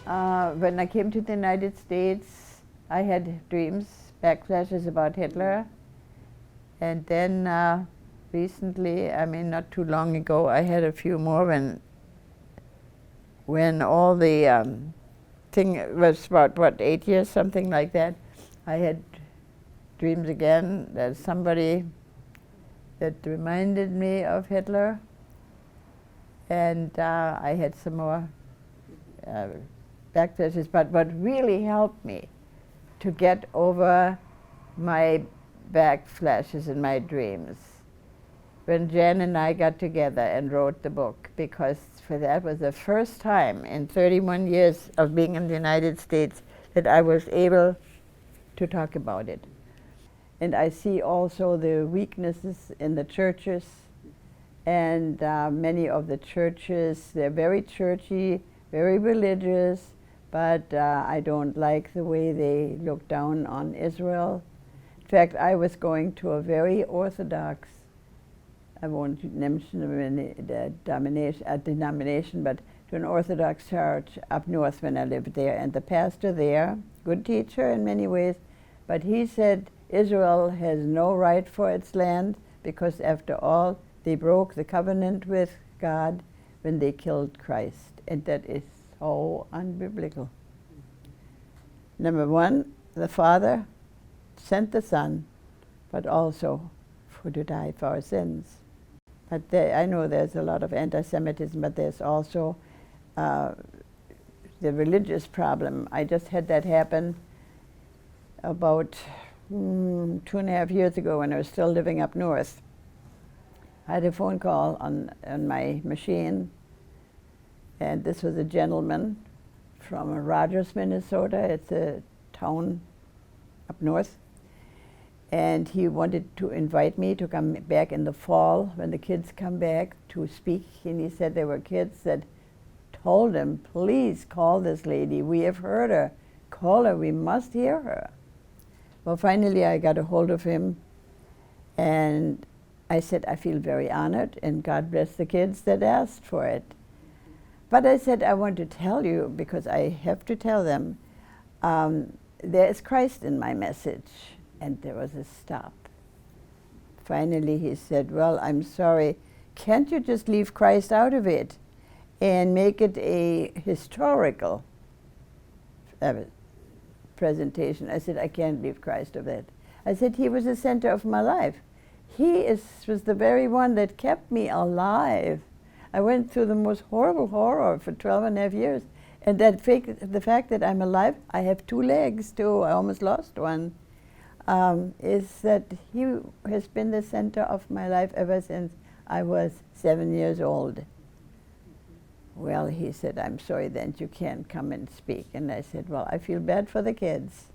When I came to the United States, I had dreams, backflashes about Hitler. And then recently, I mean not too long ago, I had a few more when all the thing was about, what, 8 years, something like that. I had dreams again. There's somebody that reminded me of Hitler. And I had some more backflashes, but what really helped me to get over my backflashes in my dreams, when Jan and I got together and wrote the book, because for that was the first time in 31 years of being in the United States that I was able to talk about it. And I see also the weaknesses in the churches, and many of the churches, they're very churchy, very religious, but I don't like the way they look down on Israel. In fact, I was going to a very Orthodox, I won't mention the denomination, but to an Orthodox church up north when I lived there. And the pastor there, good teacher in many ways, but he said Israel has no right for its land because after all, they broke the covenant with God when they killed Christ. And that is so unbiblical. Number one, the Father sent the Son, but also to die for our sins. But I know there's a lot of anti-Semitism, but there's also the religious problem. I just had that happen about 2.5 years ago when I was still living up north. I had a phone call on my machine, and this was a gentleman from Rogers, Minnesota. It's a town up north. And he wanted to invite me to come back in the fall when the kids come back to speak. And he said there were kids that told him, please call this lady. We have heard her. Call her. We must hear her. Well, finally I got a hold of him, and I said, I feel very honored, and God bless the kids that asked for it. But I said, I want to tell you, because I have to tell them, there is Christ in my message. And there was a stop. Finally he said, well, I'm sorry, can't you just leave Christ out of it and make it a historical presentation? I said, I can't leave Christ of it. I said, he was the center of my life. He was the very one that kept me alive. I went through the most horrible horror for 12.5 years. And the fact that I'm alive, I have 2 legs too, I almost lost one, is that he has been the center of my life ever since I was 7 years old. Well, he said, I'm sorry then you can't come and speak. And I said, well, I feel bad for the kids,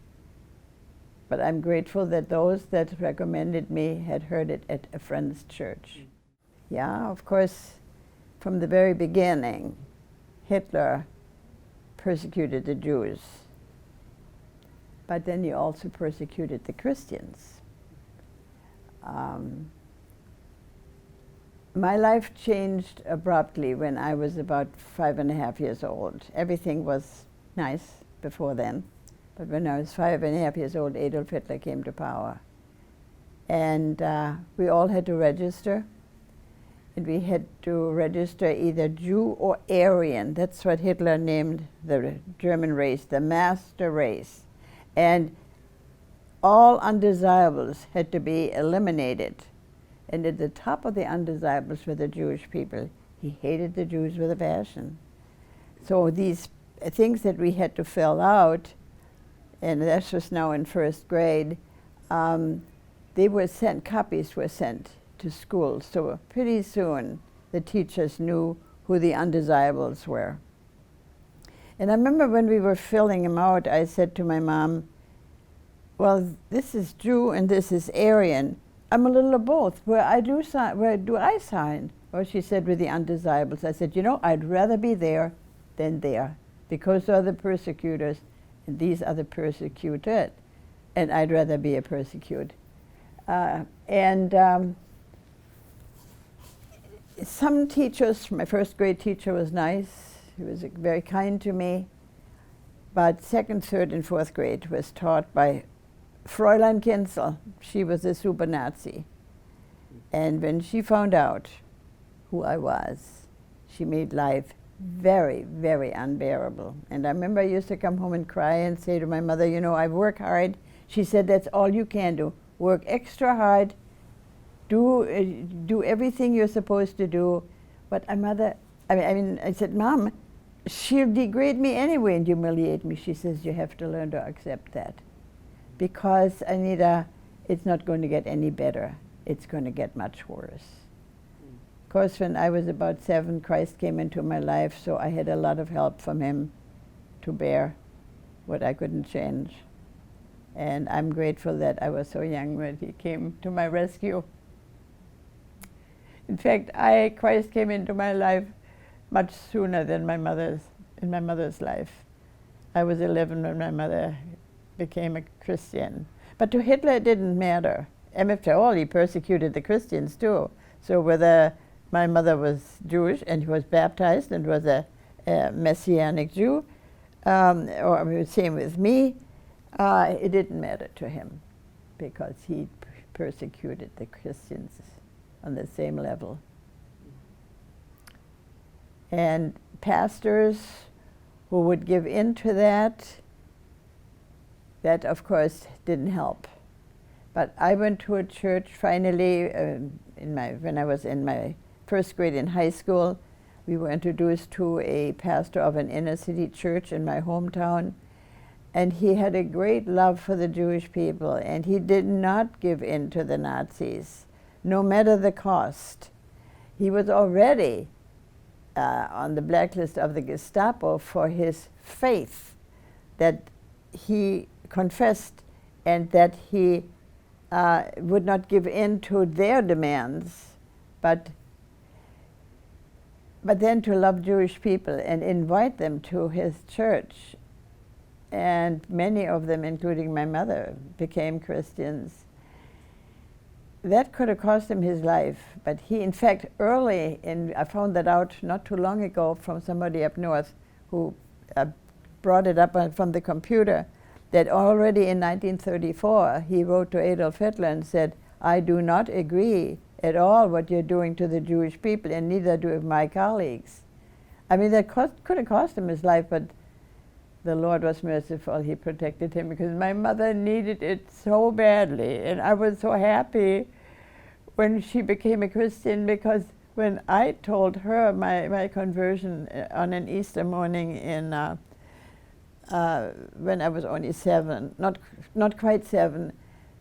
but I'm grateful that those that recommended me had heard it at a friend's church. Yeah, of course, from the very beginning, Hitler persecuted the Jews. But then he also persecuted the Christians. My life changed abruptly when I was about 5.5 years old. Everything was nice before then. But when I was 5.5 years old, Adolf Hitler came to power. And we all had to register. And we had to register either Jew or Aryan. That's what Hitler named the German race, the master race. And all undesirables had to be eliminated. And at the top of the undesirables were the Jewish people. He hated the Jews with a passion. So these things that we had to fill out, and this was now in first grade, they were sent, copies were sent to school. So pretty soon the teachers knew who the undesirables were. And I remember when we were filling them out, I said to my mom, well, this is Jew and this is Aryan. I'm a little of both. Where do I sign? Well, she said, with the undesirables. I said, you know, I'd rather be there than there, because they're the persecutors and these are the persecuted. And I'd rather be a persecuted. Some teachers, my first grade teacher was nice. He was very kind to me. but second, third, and fourth grade was taught by Fräulein Kinzel. She was a super Nazi. And when she found out who I was, she made life very, very unbearable. And I remember I used to come home and cry and say to my mother, you know, I work hard. She said, that's all you can do. Work extra hard, do everything you're supposed to do. But I said, Mom, she'll degrade me anyway and humiliate me. She says, you have to learn to accept that. Because, Anita, it's not going to get any better. It's going to get much worse. Of course, when I was about 7, Christ came into my life, so I had a lot of help from him to bear what I couldn't change. And I'm grateful that I was so young when he came to my rescue. In fact, Christ came into my life much sooner than in my mother's life. I was 11 when my mother became a Christian. But to Hitler it didn't matter. And after all, he persecuted the Christians too. So whether my mother was Jewish and he was baptized and was a Messianic Jew, or same with me, it didn't matter to him because he persecuted the Christians on the same level. And pastors who would give in to that of course didn't help. But I went to a church finally when I was in my first grade in high school. We were introduced to a pastor of an inner city church in my hometown, and he had a great love for the Jewish people, and he did not give in to the Nazis, no matter the cost. He was already on the blacklist of the Gestapo for his faith that he confessed and that he would not give in to their demands, but then to love Jewish people and invite them to his church. And many of them, including my mother, became Christians. That could have cost him his life, but he, in fact, I found that out not too long ago from somebody up north who brought it up from the computer, that already in 1934 he wrote to Adolf Hitler and said, I do not agree at all what you're doing to the Jewish people, and neither do my colleagues. I mean, that could have cost him his life, but the Lord was merciful. He protected him because my mother needed it so badly. And I was so happy when she became a Christian, because when I told her my conversion on an Easter morning when I was only 7, not quite 7,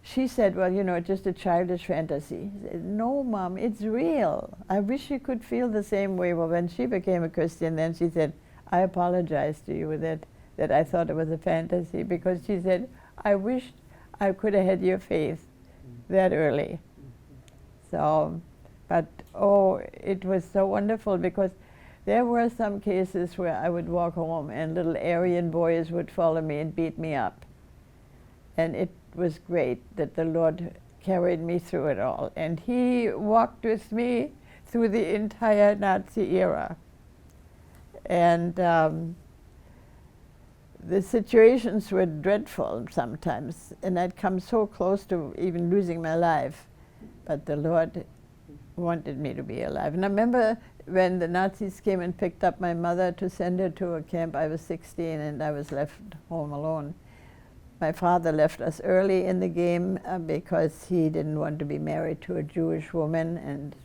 she said, well, you know, it's just a childish fantasy. I said, no, Mom, it's real. I wish you could feel the same way. Well, when she became a Christian, then she said, I apologize to you that I thought it was a fantasy, because she said, I wished I could have had your faith that early. So, but oh, it was so wonderful, because there were some cases where I would walk home and little Aryan boys would follow me and beat me up. And it was great that the Lord carried me through it all. And he walked with me through the entire Nazi era. And the situations were dreadful sometimes, and I'd come so close to even losing my life. But the Lord wanted me to be alive. And I remember when the Nazis came and picked up my mother to send her to a camp. I was 16 and I was left home alone. My father left us early in the game because he didn't want to be married to a Jewish woman, and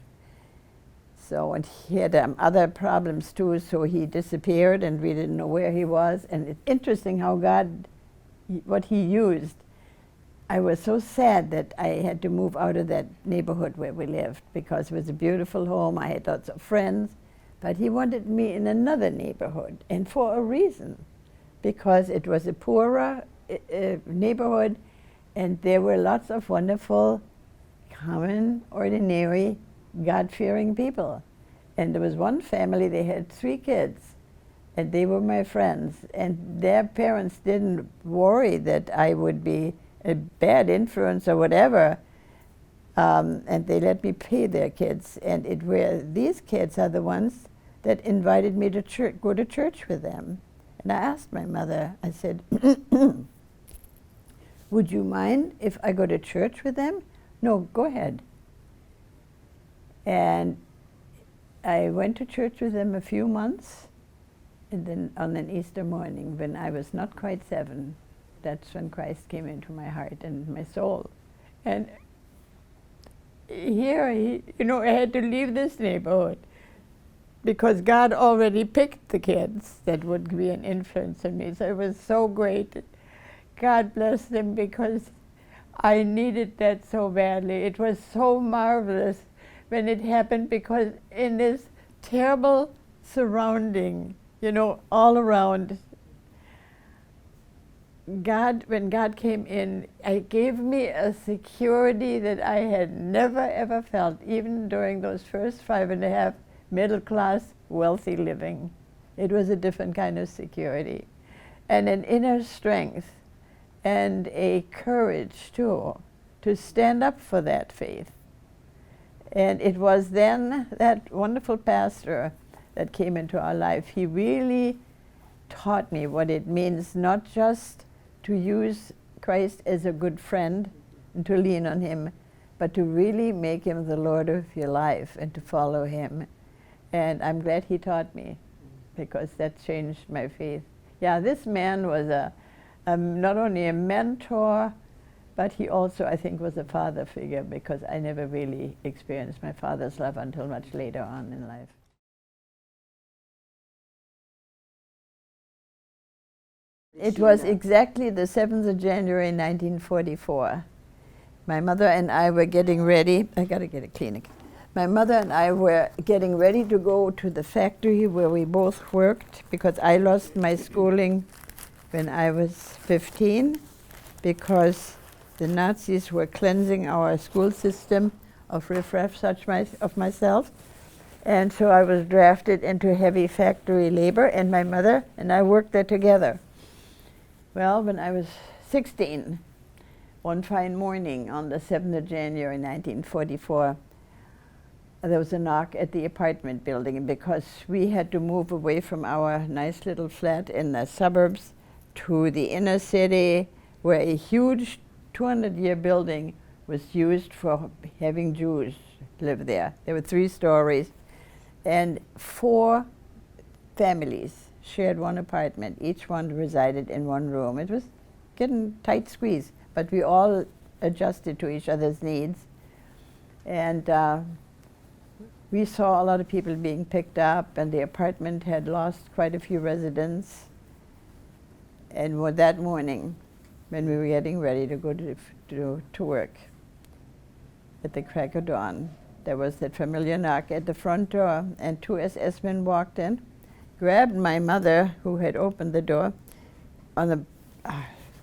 he had other problems too, so he disappeared and we didn't know where he was. And it's interesting how God, what he used. I was so sad that I had to move out of that neighborhood where we lived, because it was a beautiful home, I had lots of friends, but he wanted me in another neighborhood, and for a reason, because it was a poorer neighborhood, and there were lots of wonderful, common, ordinary, God-fearing people. And there was one family, they had 3 kids, and they were my friends, and their parents didn't worry that I would be a bad influence or whatever, and they let me pay their kids. And these kids are the ones that invited me to go to church with them. And I asked my mother, I said, would you mind if I go to church with them? No, go ahead. And I went to church with them a few months, and then on an Easter morning, when I was not quite 7, that's when Christ came into my heart and my soul. And here, I had to leave this neighborhood because God already picked the kids that would be an influence on me. So it was so great. God bless them, because I needed that so badly. It was so marvelous when it happened, because in this terrible surrounding, all around, when God came in, it gave me a security that I had never ever felt, even during those first 5.5 middle class, wealthy living. It was a different kind of security, and an inner strength, and a courage too, to stand up for that faith. And it was then that wonderful pastor that came into our life. He really taught me what it means not just to use Christ as a good friend and to lean on him, but to really make him the Lord of your life and to follow him. And I'm glad he taught me, because that changed my faith. Yeah, this man was not only a mentor, but he also, I think, was a father figure, because I never really experienced my father's love until much later on in life. It was exactly the 7th of January, 1944. My mother and I were getting ready. I got to get a clinic. My mother and I were getting ready to go to the factory where we both worked, because I lost my schooling when I was 15, because the Nazis were cleansing our school system of riffraff of myself. And so I was drafted into heavy factory labor, and my mother and I worked there together. Well, when I was 16, one fine morning on the 7th of January, 1944, there was a knock at the apartment building, because we had to move away from our nice little flat in the suburbs to the inner city, where a huge 200-year building was used for having Jews live there. There were 3 stories, and 4 families shared one apartment. Each one resided in one room. It was getting tight squeeze, but we all adjusted to each other's needs. And we saw a lot of people being picked up, and the apartment had lost quite a few residents. And that morning, when we were getting ready to go to work, at the crack of dawn, there was that familiar knock at the front door, and 2 SS men walked in, grabbed my mother, who had opened the door, on the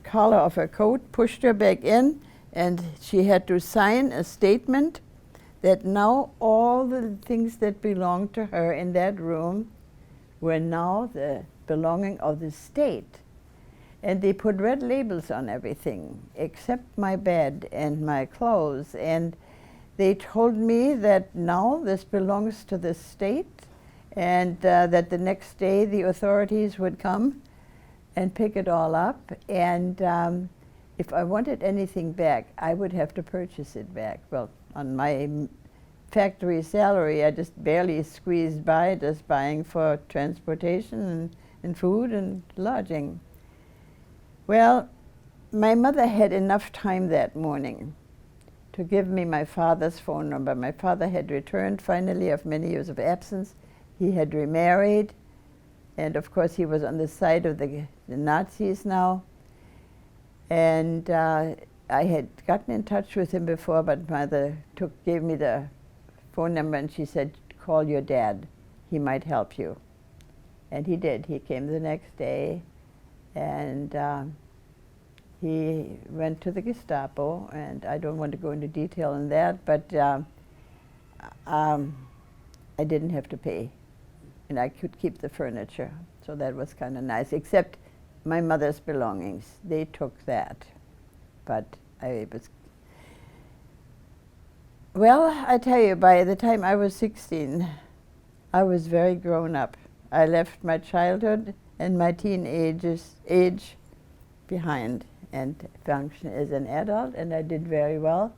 collar of her coat, pushed her back in, and she had to sign a statement that now all the things that belonged to her in that room were now the belonging of the state. And they put red labels on everything, except my bed and my clothes. And they told me that now this belongs to the state, and that the next day the authorities would come and pick it all up. And if I wanted anything back, I would have to purchase it back. Well, on my factory salary, I just barely squeezed by, just buying for transportation and food and lodging. Well, my mother had enough time that morning to give me my father's phone number. My father had returned finally of many years of absence. He had remarried, and of course he was on the side of the Nazis now. And I had gotten in touch with him before, but mother gave me the phone number, and she said, call your dad. He might help you. And he did. He came the next day, and he went to the Gestapo, and I don't want to go into detail on that, but I didn't have to pay, and I could keep the furniture, so that was kind of nice, except my mother's belongings. They took that, but well, I tell you, by the time I was 16, I was very grown up. I left my childhood and my age behind and functioned as an adult, and I did very well.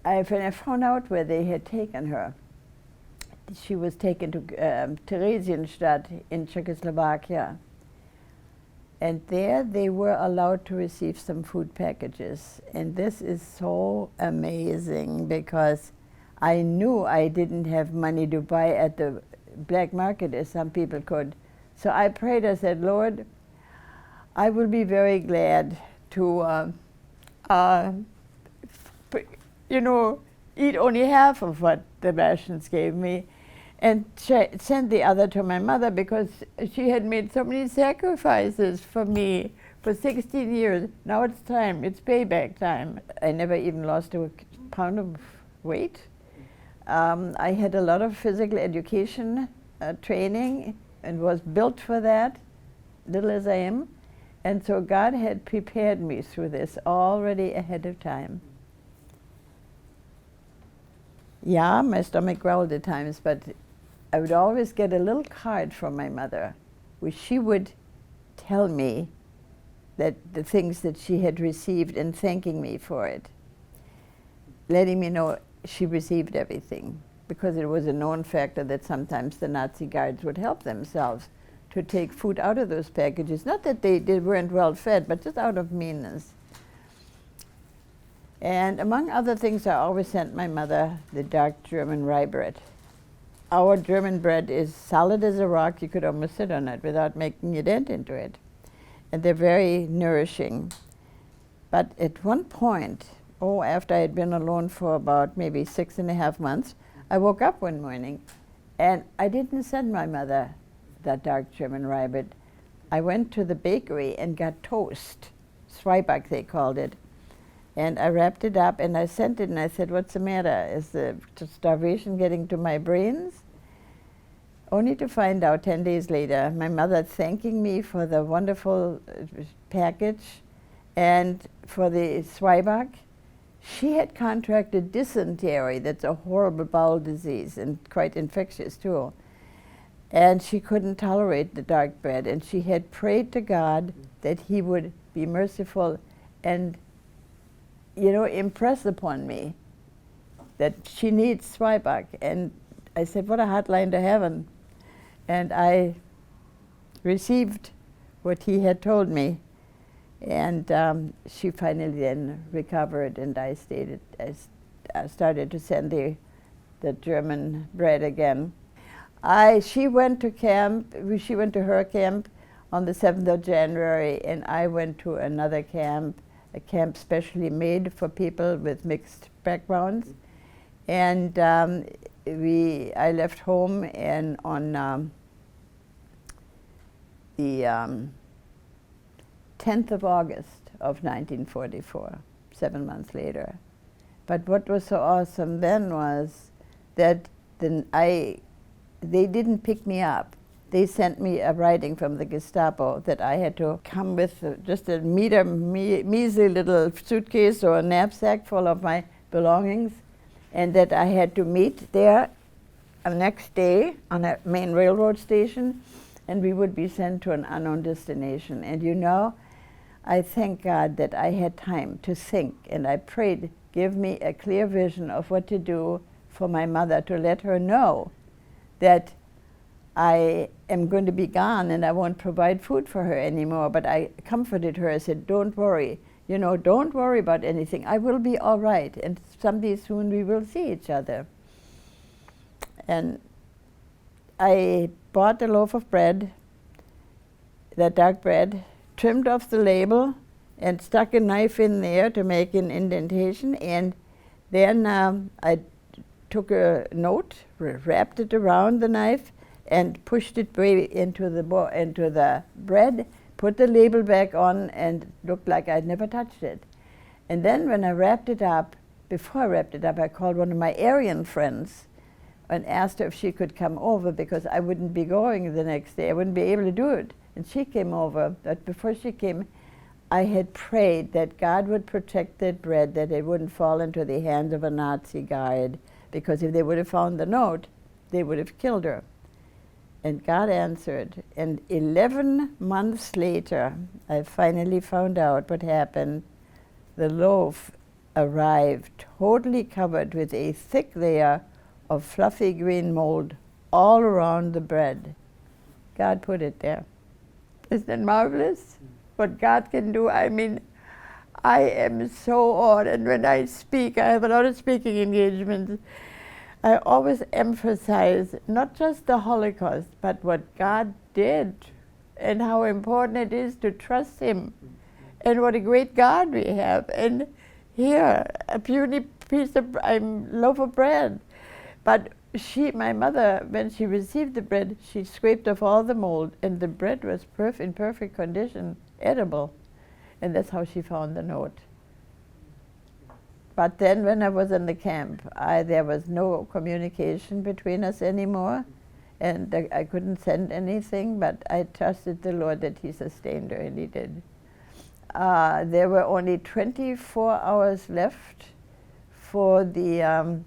When I found out where they had taken her, she was taken to Theresienstadt in Czechoslovakia. And there they were allowed to receive some food packages. And this is so amazing because I knew I didn't have money to buy at the black market as some people could. So I prayed, I said, Lord, I will be very glad to eat only half of what the Russians gave me and send the other to my mother because she had made so many sacrifices for me for 16 years. Now it's time, it's payback time. I never even lost a pound of weight. I had a lot of physical education training and was built for that, little as I am. And so God had prepared me through this already ahead of time. Yeah, my stomach growled at times, but I would always get a little card from my mother, which she would tell me that the things that she had received and thanking me for it, letting me know she received everything, because it was a known factor that sometimes the Nazi guards would help themselves to take food out of those packages. Not that they weren't well fed, but just out of meanness. And among other things, I always sent my mother the dark German rye bread. Our German bread is solid as a rock. You could almost sit on it without making a dent into it. And they're very nourishing. But at one point, after I had been alone for about maybe 6.5 months, I woke up one morning and I didn't send my mother that dark German rye bread. I went to the bakery and got toast, Zwieback they called it. And I wrapped it up and I sent it and I said, what's the matter? Is the starvation getting to my brains? Only to find out 10 days later, my mother thanking me for the wonderful package and for the Zwieback. She had contracted dysentery, that's a horrible bowel disease and quite infectious too. And she couldn't tolerate the dark bread, and she had prayed to God that He would be merciful and impress upon me that she needs Zwieback. And I said, what a hotline to heaven. And I received what he had told me. And she finally then recovered, and I started to send the German bread again. She went to camp, she went to her camp on the 7th of January, and I went to another camp, a camp specially made for people with mixed backgrounds. And I left home and on the 10th of August of 1944, 7 months later. But what was so awesome then was that they didn't pick me up. They sent me a writing from the Gestapo that I had to come with just a measly little suitcase or a knapsack full of my belongings, and that I had to meet there the next day on a main railroad station, and we would be sent to an unknown destination. And I thank God that I had time to think, and I prayed, give me a clear vision of what to do for my mother, to let her know that I am going to be gone and I won't provide food for her anymore. But I comforted her. I said, don't worry. Don't worry about anything. I will be all right. And someday soon we will see each other. And I bought a loaf of bread, that dark bread, trimmed off the label and stuck a knife in there to make an indentation. And then I took a note, wrapped it around the knife, and pushed it into the bread, put the label back on, and looked like I'd never touched it. And then when I wrapped it up, before I wrapped it up, I called one of my Aryan friends and asked her if she could come over, because I wouldn't be going the next day. I wouldn't be able to do it. And she came over, but before she came, I had prayed that God would protect that bread, that it wouldn't fall into the hands of a Nazi guard, because if they would have found the note, they would have killed her. And God answered. And 11 months later, I finally found out what happened. The loaf arrived totally covered with a thick layer of fluffy green mold all around the bread. God put it there. Isn't that marvelous? What God can do. I mean, I am so awed. And when I speak, I have a lot of speaking engagements. I always emphasize not just the Holocaust, but what God did and how important it is to trust Him and what a great God we have. And here, a puny piece of loaf of bread. But my mother, when she received the bread, she scraped off all the mold and the bread was in perfect condition, edible. And that's how she found the note. But then when I was in the camp, there was no communication between us anymore, and I couldn't send anything, but I trusted the Lord that He sustained her, and He did. There were only 24 hours left for the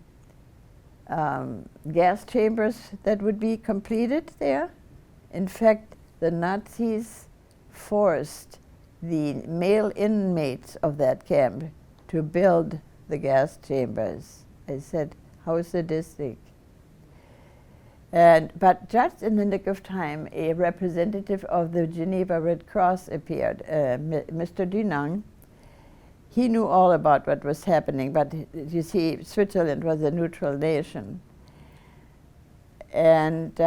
gas chambers that would be completed there. In fact, the Nazis forced the male inmates of that camp to build the gas chambers. I said, how sadistic. But just in the nick of time, a representative of the Geneva Red Cross appeared, Mr. Dittman. He knew all about what was happening, but you see, Switzerland was a neutral nation. And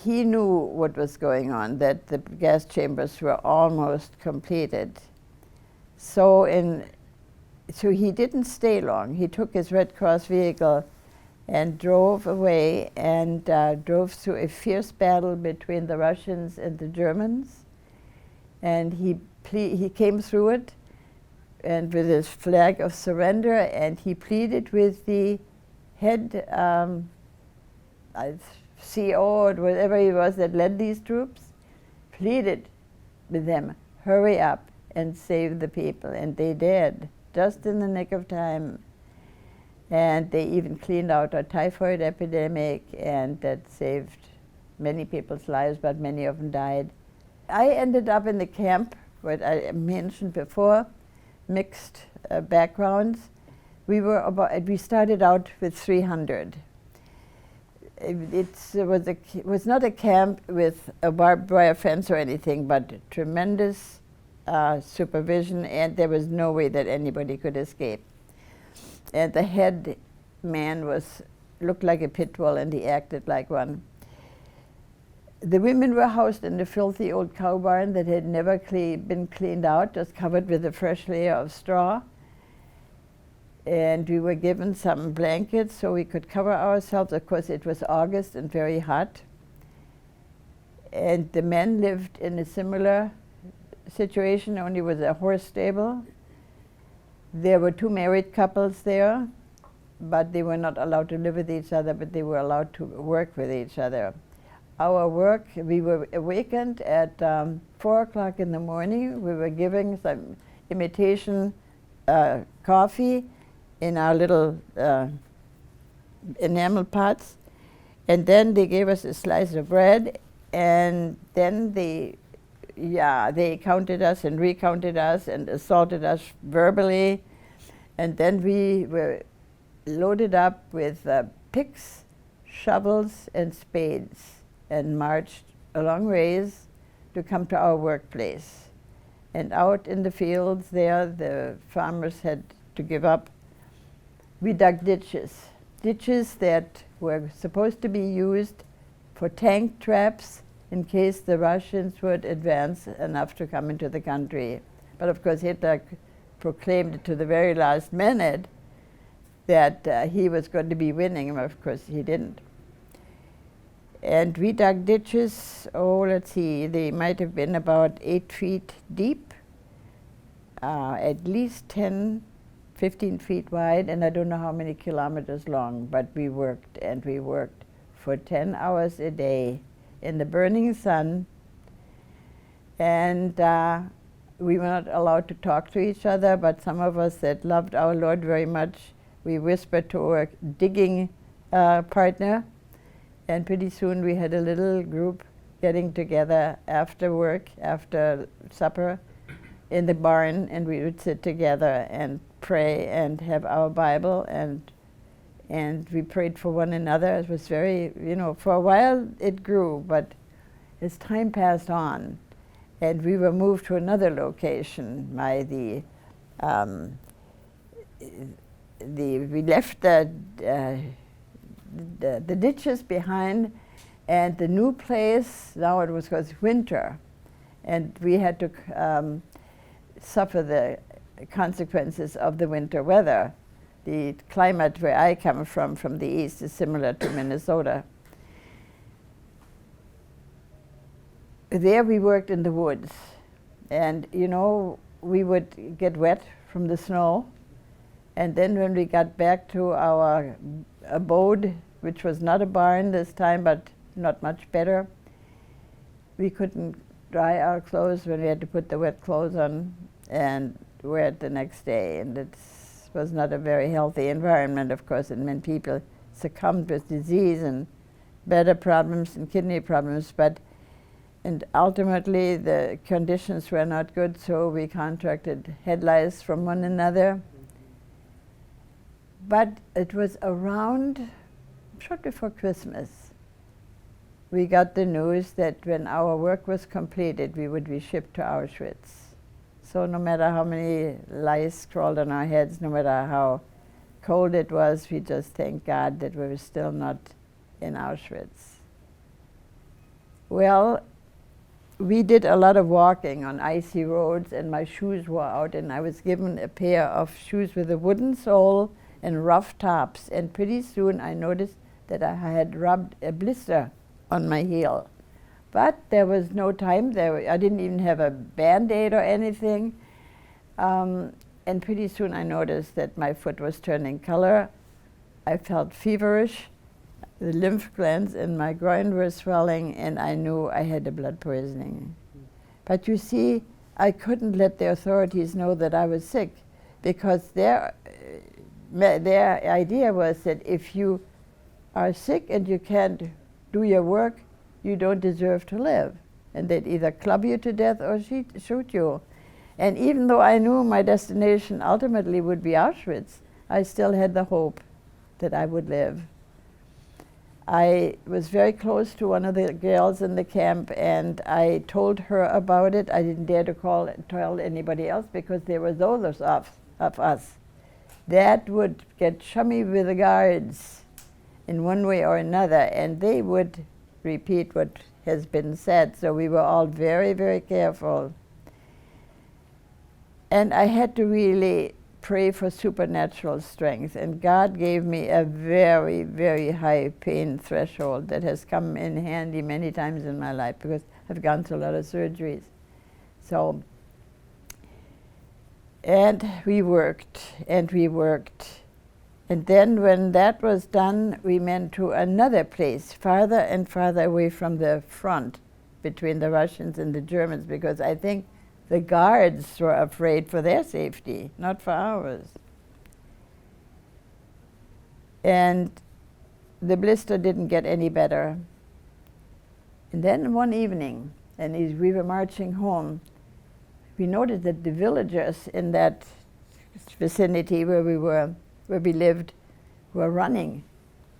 he knew what was going on, that the gas chambers were almost completed. So he didn't stay long. He took his Red Cross vehicle and drove away and drove through a fierce battle between the Russians and the Germans. And he came through it and with his flag of surrender, and he pleaded with the head CO or whatever he was that led these troops, pleaded with them, hurry up and save the people. And they did, just in the nick of time. And they even cleaned out a typhoid epidemic, and that saved many people's lives, but many of them died. I ended up in the camp, what I mentioned before, mixed backgrounds. We started out with 300. It was not a camp with a barbed wire fence or anything, but tremendous supervision, and there was no way that anybody could escape. And the head man looked like a pit bull, and he acted like one. The women were housed in a filthy old cow barn that had never been cleaned out, just covered with a fresh layer of straw. And we were given some blankets so we could cover ourselves. Of course, it was August and very hot. And the men lived in a similar situation, only with a horse stable. There were 2 married couples there, but they were not allowed to live with each other, but they were allowed to work with each other. Our work, we were awakened at 4 o'clock in the morning. We were giving some imitation coffee in our little enamel pots, and then they gave us a slice of bread, and then they counted us and recounted us and assaulted us verbally, and then we were loaded up with picks, shovels, and spades, and marched a long ways to come to our workplace. And out in the fields there, the farmers had to give up. We dug ditches that were supposed to be used for tank traps in case the Russians would advance enough to come into the country. But of course Hitler proclaimed to the very last minute that he was going to be winning, and of course he didn't. And we dug ditches, let's see, they might have been about 8 feet deep, at least 10, 15 feet wide, and I don't know how many kilometers long, but we worked, and we worked for 10 hours a day in the burning sun, and we were not allowed to talk to each other, but some of us that loved our Lord very much, we whispered to our digging partner, And pretty soon we had a little group getting together after work, after supper, in the barn, and we would sit together and pray and have our Bible, and we prayed for one another. It was very, for a while it grew, but as time passed on, and we were moved to another location by we left the ditches behind, and the new place, now it was winter, and we had to suffer the consequences of the winter weather. The climate where I come from the east, is similar to Minnesota. There we worked in the woods, and we would get wet from the snow, and then when we got back to our abode, which was not a barn this time, but not much better, we couldn't dry our clothes when we had to put the wet clothes on and wear it the next day, and it was not a very healthy environment, of course. It meant people succumbed with disease and bladder problems and kidney problems, and ultimately the conditions were not good, so we contracted head lice from one another. But it was around, short before Christmas, we got the news that when our work was completed, we would be shipped to Auschwitz. So no matter how many lice crawled on our heads, no matter how cold it was, we just thank God that we were still not in Auschwitz. Well, we did a lot of walking on icy roads, and my shoes wore out, and I was given a pair of shoes with a wooden sole and rough tops, and pretty soon I noticed that I had rubbed a blister on my heel. But there was no time there. I didn't even have a Band-Aid or anything. And pretty soon I noticed that my foot was turning color. I felt feverish. The lymph glands in my groin were swelling, and I knew I had a blood poisoning. But you see, I couldn't let the authorities know that I was sick, because their idea was that if you are sick and you can't do your work, you don't deserve to live, and they'd either club you to death or shoot you. And even though I knew my destination ultimately would be Auschwitz, I still had the hope that I would live. I was very close to one of the girls in the camp, and I told her about it. I didn't dare to tell anybody else, because there were those of us that would get chummy with the guards in one way or another, and they would repeat what has been said. So we were all very, very careful. And I had to really pray for supernatural strength, and God gave me a very, very high pain threshold that has come in handy many times in my life, because I've gone through a lot of surgeries. So, and we worked, and we worked. And then when that was done, we went to another place, farther and farther away from the front between the Russians and the Germans, because I think the guards were afraid for their safety, not for ours. And the blister didn't get any better. And then one evening, and as we were marching home, we noticed that the villagers in that vicinity where we lived, were running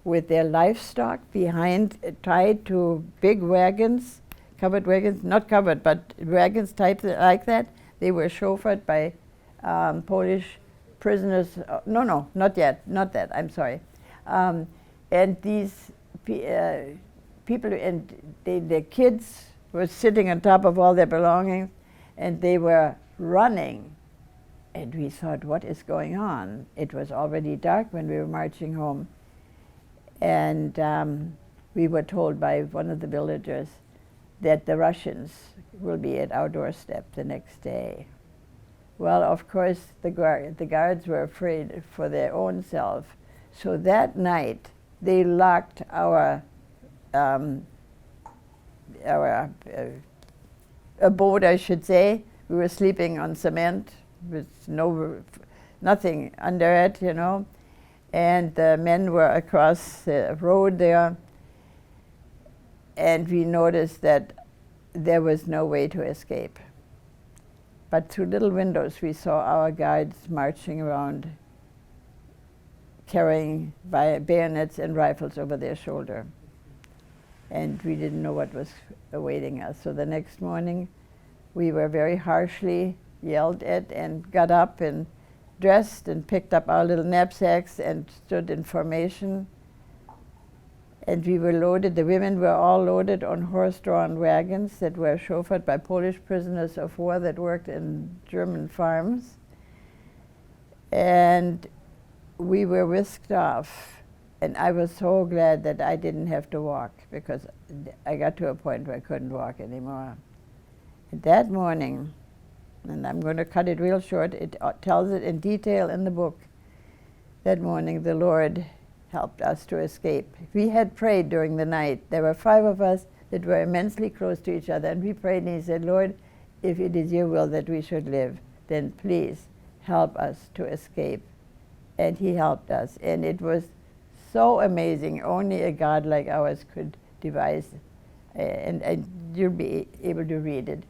with their livestock behind, tied to big wagons, covered wagons, not covered, but wagons type like that. They were chauffeured by Polish prisoners. No, not yet, not that, I'm sorry. And these people, and their kids were sitting on top of all their belongings, and they were running. And we thought, what is going on? It was already dark when we were marching home. And we were told by one of the villagers that the Russians will be at our doorstep the next day. Well, of course, the guards were afraid for their own self. So that night, they locked our abode, I should say. We were sleeping on cement with nothing under it, And the men were across the road there. and we noticed that there was no way to escape. But through little windows we saw our guides marching around, carrying bayonets and rifles over their shoulder. And we didn't know what was awaiting us. So the next morning we were very harshly yelled at and got up and dressed and picked up our little knapsacks and stood in formation. And we were loaded, the women were all loaded on horse-drawn wagons that were chauffeured by Polish prisoners of war that worked in German farms. And we were whisked off. And I was so glad that I didn't have to walk, because I got to a point where I couldn't walk anymore. And that morning, and I'm going to cut it real short, it tells it in detail in the book. That morning the Lord helped us to escape. We had prayed during the night. There were 5 of us that were immensely close to each other, and we prayed and he said, Lord, if it is your will that we should live, then please help us to escape. And he helped us, and it was so amazing. Only a God like ours could devise, and you'll be able to read it.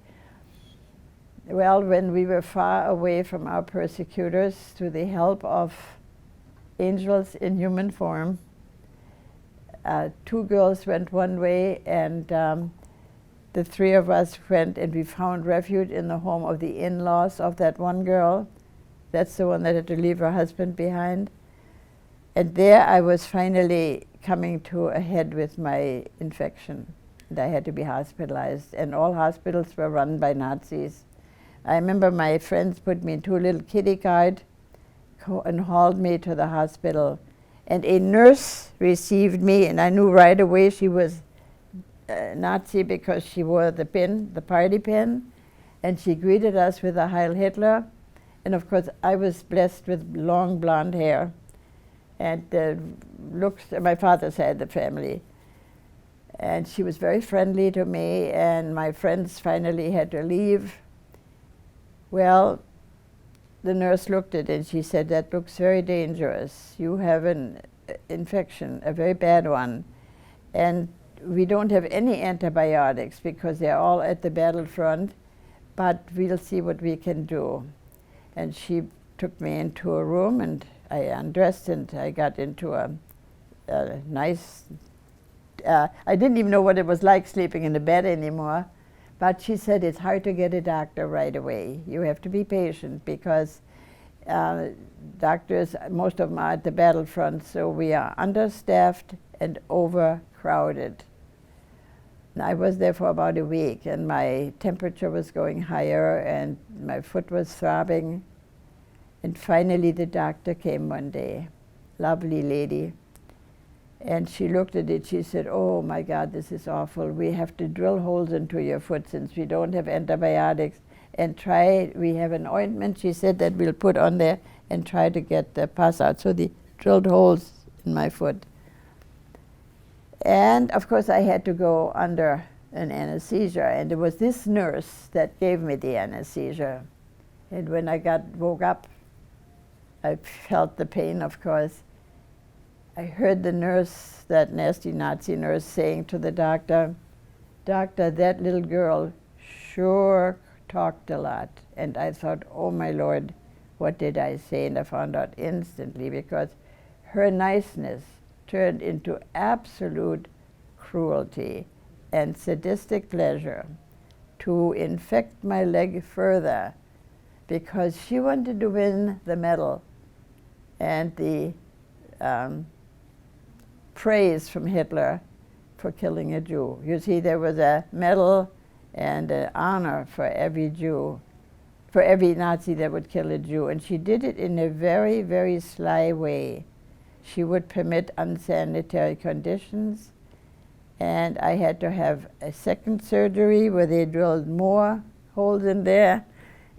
Well, when we were far away from our persecutors, through the help of angels in human form, 2 girls went one way, and the 3 of us went, and we found refuge in the home of the in-laws of that one girl. That's the one that had to leave her husband behind. And there I was finally coming to a head with my infection, and I had to be hospitalized, and all hospitals were run by Nazis. I remember my friends put me in 2 little kiddie carts and hauled me to the hospital. And a nurse received me, and I knew right away she was Nazi because she wore the pin, the party pin, and she greeted us with a Heil Hitler. And of course, I was blessed with long blonde hair, and looks, my father's side of the family. And she was very friendly to me, and my friends finally had to leave. Well, the nurse looked at it and she said, that looks very dangerous. You have an infection, a very bad one. And we don't have any antibiotics because they're all at the battlefront, but we'll see what we can do. And she took me into a room, and I undressed, and I got into a nice, I didn't even know what it was like sleeping in the bed anymore. But she said, it's hard to get a doctor right away. You have to be patient because doctors, most of them are at the battlefront, so we are understaffed and overcrowded. And I was there for about a week, and my temperature was going higher, and my foot was throbbing. And finally the doctor came one day, lovely lady. And she looked at it, she said, oh my God, this is awful. We have to drill holes into your foot since we don't have antibiotics. And we have an ointment, she said, that we'll put on there and try to get the pus out. So they drilled holes in my foot. And of course I had to go under an anesthesia, and it was this nurse that gave me the anesthesia. And when I woke up, I felt the pain, of course. I heard the nurse, that nasty Nazi nurse, saying to the doctor, Doctor, that little girl sure talked a lot. And I thought, oh my Lord, what did I say? And I found out instantly, because her niceness turned into absolute cruelty and sadistic pleasure to infect my leg further, because she wanted to win the medal and the praise from Hitler for killing a Jew. You see, there was a medal and an honor for every Jew, for every Nazi that would kill a Jew. And she did it in a very, very sly way. She would permit unsanitary conditions, and I had to have a second surgery where they drilled more holes in there.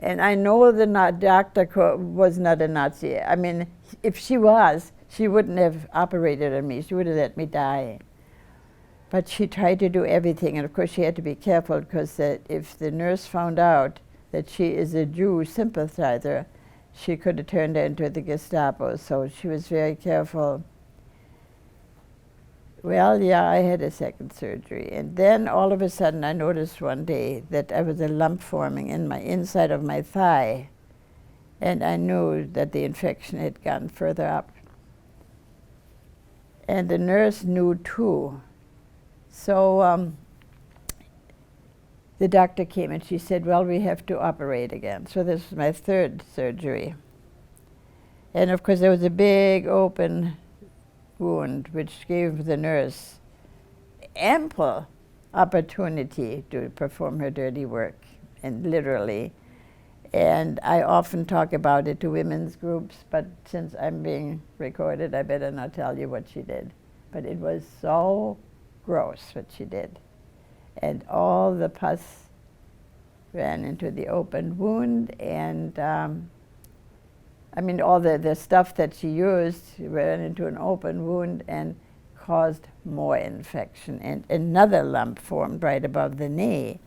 And I know the doctor was not a Nazi. I mean, if she was, she wouldn't have operated on me. She would have let me die. But she tried to do everything, and of course she had to be careful, because if the nurse found out that she is a Jew sympathizer, she could have turned her into the Gestapo, so she was very careful. Well, yeah, I had a second surgery. And then all of a sudden I noticed one day that there was a lump forming in my inside of my thigh. And I knew that the infection had gone further up. And the nurse knew too. So the doctor came and she said, well, we have to operate again. So this was my third surgery. And of course there was a big open wound which gave the nurse ample opportunity to perform her dirty work, and literally. And I often talk about it to women's groups, but since I'm being recorded, I better not tell you what she did. But it was so gross what she did. And all the pus ran into the open wound, and I mean, all the stuff that she used ran into an open wound and caused more infection. And another lump formed right above the knee.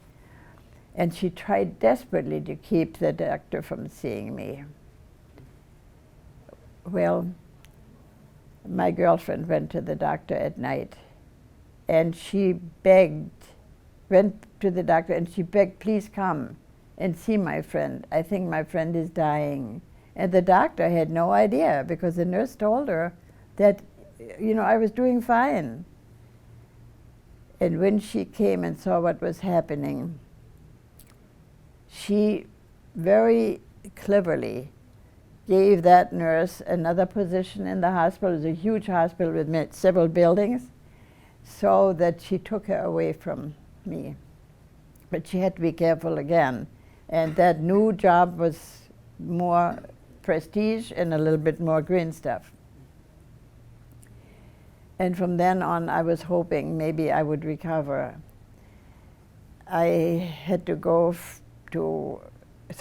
And she tried desperately to keep the doctor from seeing me. Well, my girlfriend went to the doctor at night, and she went to the doctor and she begged, please come and see my friend. I think my friend is dying. And the doctor had no idea, because the nurse told her that, you know, I was doing fine. And when she came and saw what was happening, she very cleverly gave that nurse another position in the hospital. It was a huge hospital with several buildings, so that she took her away from me. But she had to be careful again. And that new job was more prestige and a little bit more green stuff. And from then on, I was hoping maybe I would recover. I had to go through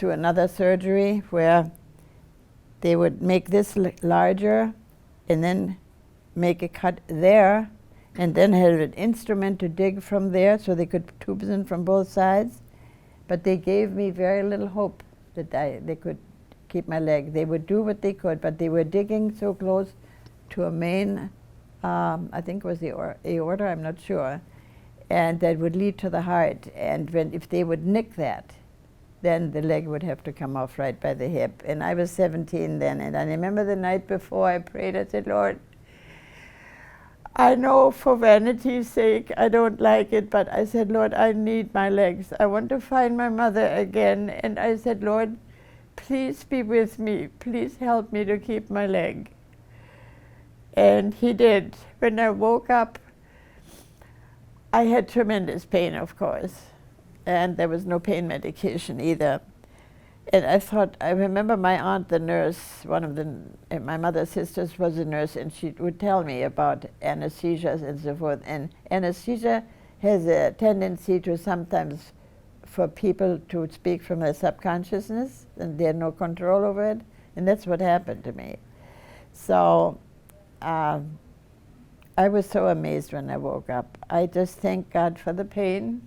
another surgery where they would make this larger and then make a cut there, and then have an instrument to dig from there so they could put tubes in from both sides. But they gave me very little hope that they could keep my leg. They would do what they could, but they were digging so close to a main, I think it was the aorta, I'm not sure, and that would lead to the heart. And if they would nick that, then the leg would have to come off right by the hip. And I was 17 then, and I remember the night before I prayed, I said, Lord, I know for vanity's sake I don't like it, but I said, Lord, I need my legs. I want to find my mother again. And I said, Lord, please be with me. Please help me to keep my leg. And he did. When I woke up, I had tremendous pain, of course. And there was no pain medication either. And I remember my aunt, the nurse, one of my mother's sisters was a nurse, and she would tell me about anesthesias and so forth. And anesthesia has a tendency to sometimes for people to speak from their subconsciousness, and they had no control over it. And that's what happened to me. So I was so amazed when I woke up. I just thank God for the pain.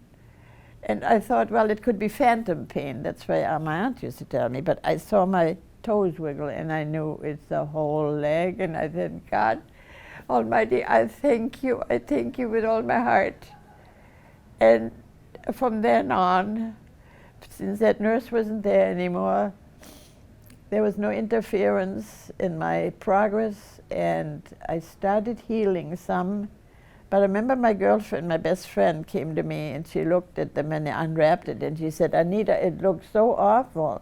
And I thought, well, it could be phantom pain. That's why my aunt used to tell me. But I saw my toes wiggle, and I knew it's the whole leg. And I said, God Almighty, I thank you. I thank you with all my heart. And from then on, since that nurse wasn't there anymore, there was no interference in my progress, and I started healing some. But I remember my girlfriend, my best friend, came to me, and she looked at them and unwrapped it, and she said, Anita, it looks so awful.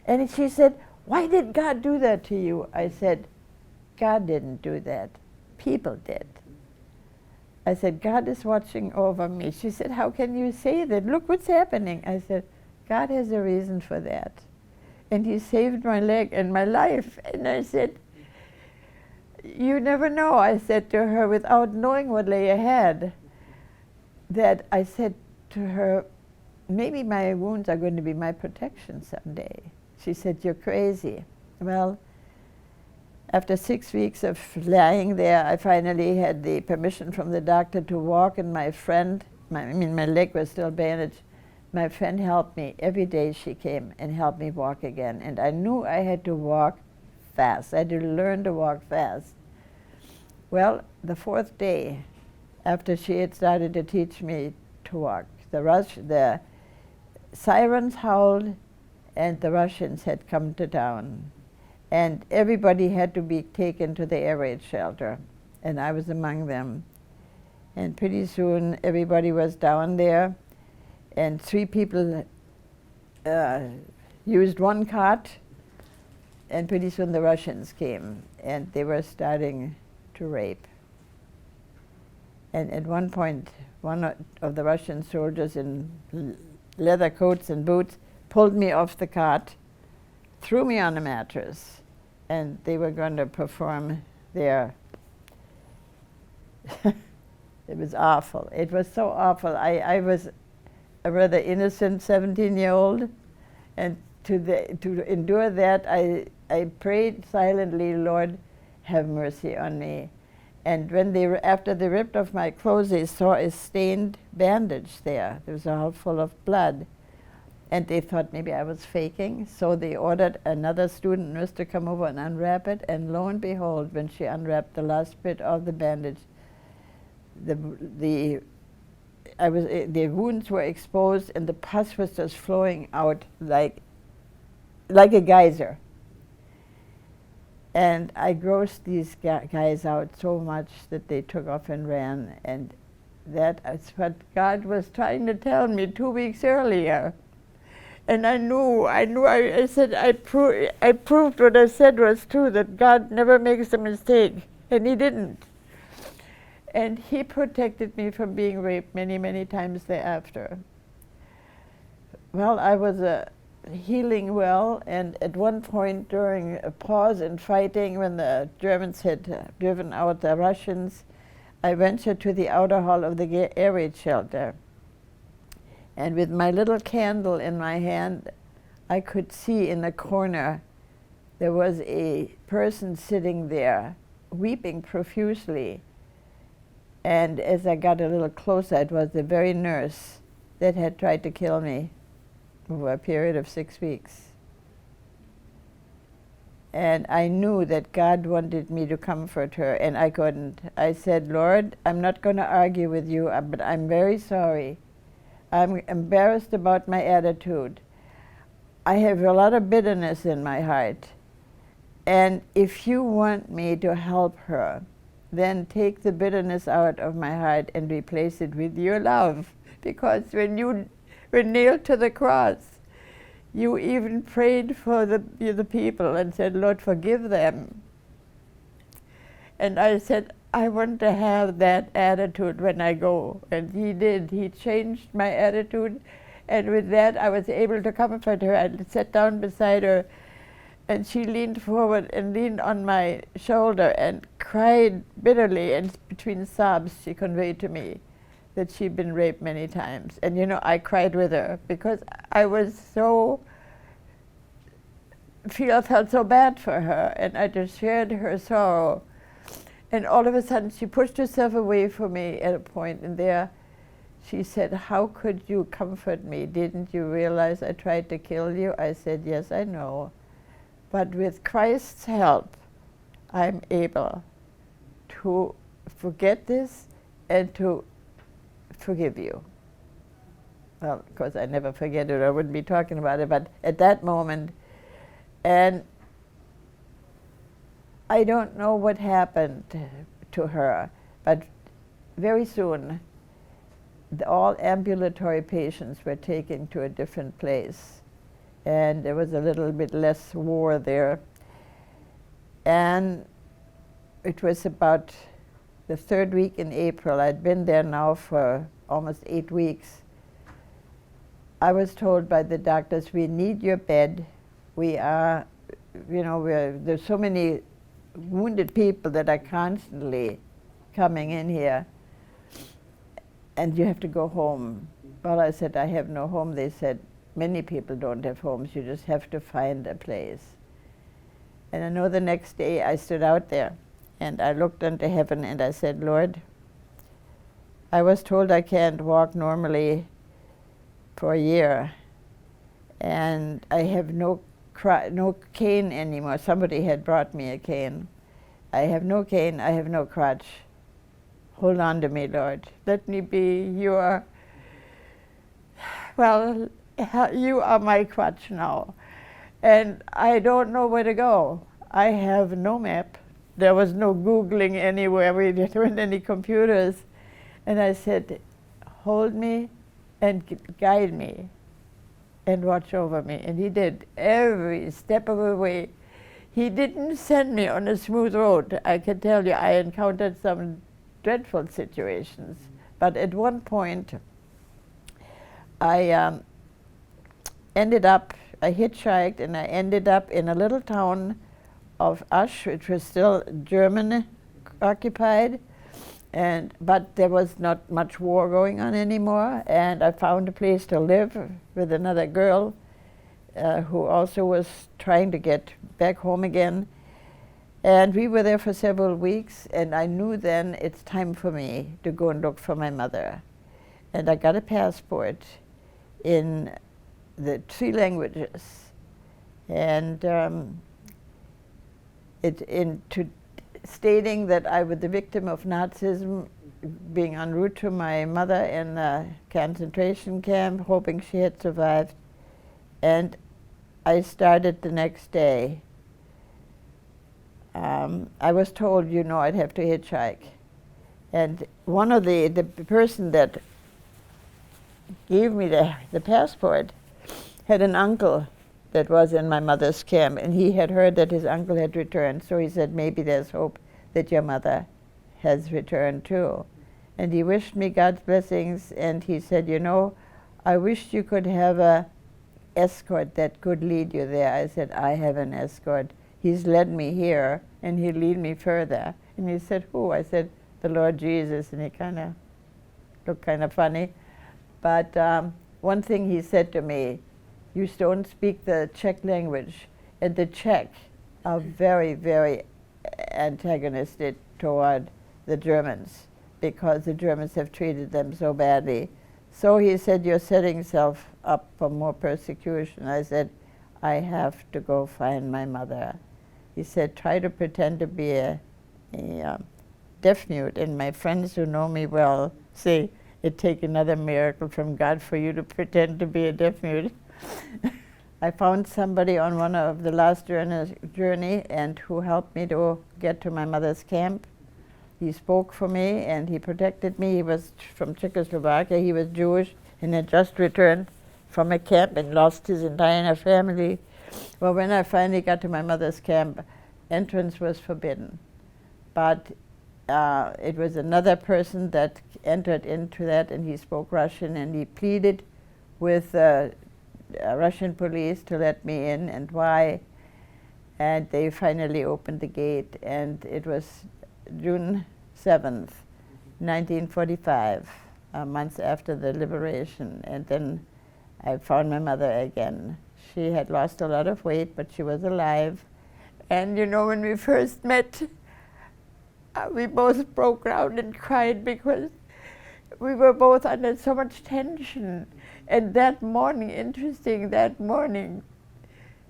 And she said, why did God do that to you? I said, God didn't do that. People did. I said, God is watching over me. She said, how can you say that? Look what's happening. I said, God has a reason for that. And he saved my leg and my life. And I said, you never know, I said to her, without knowing what lay ahead, that I said to her, maybe my wounds are going to be my protection someday. She said, you're crazy. Well, after 6 weeks of lying there, I finally had the permission from the doctor to walk, and my friend, my leg was still bandaged. My friend helped me. Every day she came and helped me walk again. And I knew I had to walk fast. I had to learn to walk fast. Well, the fourth day, after she had started to teach me to walk. The sirens howled, and the Russians had come to town. And everybody had to be taken to the air raid shelter, and I was among them. And pretty soon, everybody was down there, and 3 people used one cot, and pretty soon the Russians came, and they were starting to rape. And at one point, one of the Russian soldiers in leather coats and boots pulled me off the cot, threw me on a mattress, and they were going to perform their it was awful. It was so awful. I was a rather innocent 17-year-old, and to endure that, I prayed silently, Lord, have mercy on me. And when after they ripped off my clothes, they saw a stained bandage there. There was all full of blood. And they thought maybe I was faking, so they ordered another student nurse to come over and unwrap it, and lo and behold, when she unwrapped the last bit of the bandage, the wounds were exposed, and the pus was just flowing out like a geyser. And I grossed these guys out so much that they took off and ran, and that is what God was trying to tell me 2 weeks earlier. And I said, I proved what I said was true, that God never makes a mistake, and He didn't. And He protected me from being raped many, many times thereafter. Well, I was healing well, and at one point during a pause in fighting, when the Germans had driven out the Russians, I ventured to the outer hall of the air raid shelter. And with my little candle in my hand, I could see in the corner there was a person sitting there, weeping profusely. And as I got a little closer, it was the very nurse that had tried to kill me over a period of 6 weeks. And I knew that God wanted me to comfort her, and I couldn't. I said, Lord, I'm not going to argue with you, but I'm very sorry. I'm embarrassed about my attitude. I have a lot of bitterness in my heart. And if you want me to help her, then take the bitterness out of my heart and replace it with your love. Because when you were nailed to the cross, you even prayed for the people and said, Lord, forgive them. And I said, I want to have that attitude when I go. And He did. He changed my attitude. And with that, I was able to comfort her. I sat down beside her, and she leaned forward and leaned on my shoulder and cried bitterly. And between sobs, she conveyed to me that she'd been raped many times. And you know, I cried with her because I was felt so bad for her, and I just shared her sorrow. And all of a sudden, she pushed herself away from me at a point, and there she said, how could you comfort me? Didn't you realize I tried to kill you? I said, yes, I know. But with Christ's help, I'm able to forget this and to forgive you. Well, of course, I never forget it. I wouldn't be talking about it. But at that moment, and I don't know what happened to her, but very soon, all ambulatory patients were taken to a different place. And there was a little bit less war there. And it was about the 3rd week in April. I'd been there now for almost 8 weeks. I was told by the doctors, we need your bed. We are, there's so many wounded people that are constantly coming in here, and you have to go home. Well, I said, I have no home. They said, many people don't have homes. You just have to find a place. And I know the next day I stood out there, and I looked into heaven, and I said, Lord, I was told I can't walk normally for a year, and I have no cane anymore. Somebody had brought me a cane. I have no cane, I have no crutch. hold on to me, Lord. Let me be your, well, you are my crutch now. And I don't know where to go. I have no map. There was no Googling anywhere. We didn't have any computers. And I said, hold me and guide me and watch over me. And he did every step of the way. He didn't send me on a smooth road. I can tell you, I encountered some dreadful situations. But at one point, I hitchhiked and I ended up in a little town of Asch, which was still German occupied, but there was not much war going on anymore, and I found a place to live with another girl who also was trying to get back home again. And we were there for several weeks, and I knew then it's time for me to go and look for my mother. And I got a passport in the 3 languages, and stating that I was the victim of Nazism, being en route to my mother in a concentration camp, hoping she had survived. And I started the next day. I was told, you know, I'd have to hitchhike. And one of the person that gave me the passport had an uncle that was in my mother's camp, and he had heard that his uncle had returned, so he said, maybe there's hope that your mother has returned too. And he wished me God's blessings, and he said, you know, I wish you could have a escort that could lead you there. I said, I have an escort. He's led me here, and he'll lead me further. And he said, who? I said, the Lord Jesus, and he kind of looked kind of funny. But one thing he said to me, you don't speak the Czech language, and the Czech are very, very antagonistic toward the Germans because the Germans have treated them so badly. So he said, you're setting yourself up for more persecution. I said, I have to go find my mother. He said, try to pretend to be a deaf mute, and my friends who know me well say, it'd take another miracle from God for you to pretend to be a deaf mute. I found somebody on one of the last journey and who helped me to get to my mother's camp. He spoke for me and he protected me. He was from Czechoslovakia. He was Jewish and had just returned from a camp and lost his entire family. Well, when I finally got to my mother's camp, entrance was forbidden. But it was another person that entered into that, and he spoke Russian, and he pleaded with Russian police to let me in, and why. And they finally opened the gate, and it was June 7th, 1945, months after the liberation. And then I found my mother again. She had lost a lot of weight, but she was alive. And you know, when we first met, we both broke down and cried because we were both under so much tension. And that morning, interesting, that morning,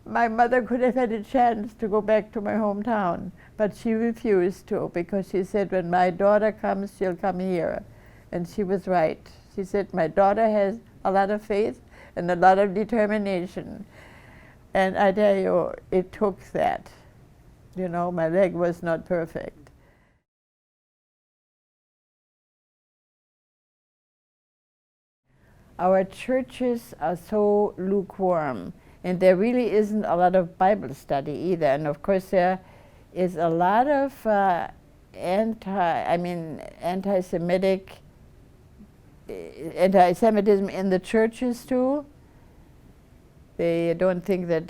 my mother could have had a chance to go back to my hometown, but she refused to because she said, when my daughter comes, she'll come here. And she was right. She said, my daughter has a lot of faith and a lot of determination. And I tell you, it took that. You know, my leg was not perfect. Our churches are so lukewarm, and there really isn't a lot of Bible study either. And of course, there is a lot of anti-Semitism in the churches too. They don't think that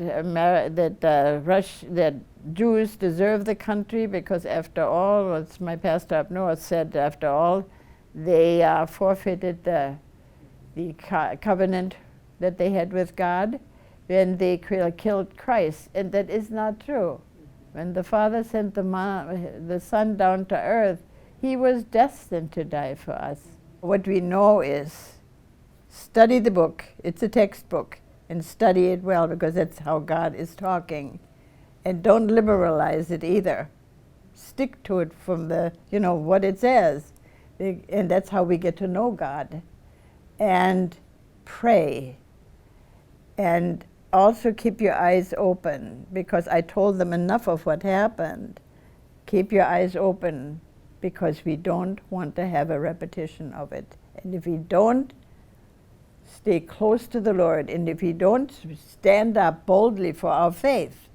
that Jews deserve the country because, after all, as my pastor up north said, after all, they forfeited the covenant that they had with God when they killed Christ, and that is not true. When the Father sent the Son down to earth, he was destined to die for us. What we know is study the book. It's a textbook, and study it well because that's how God is talking. And don't liberalize it either. Stick to it from the, you know, what it says. And that's how we get to know God. And pray. And also keep your eyes open, because I told them enough of what happened. Keep your eyes open, because we don't want to have a repetition of it. And if we don't stay close to the Lord, and if we don't stand up boldly for our faith,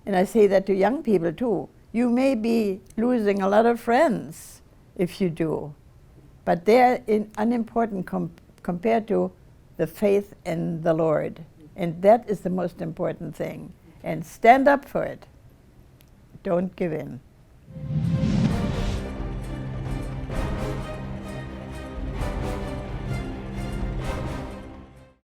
and I say that to young people too, you may be losing a lot of friends if you do, but they're unimportant compared to the faith in the Lord. And that is the most important thing. And stand up for it. Don't give in.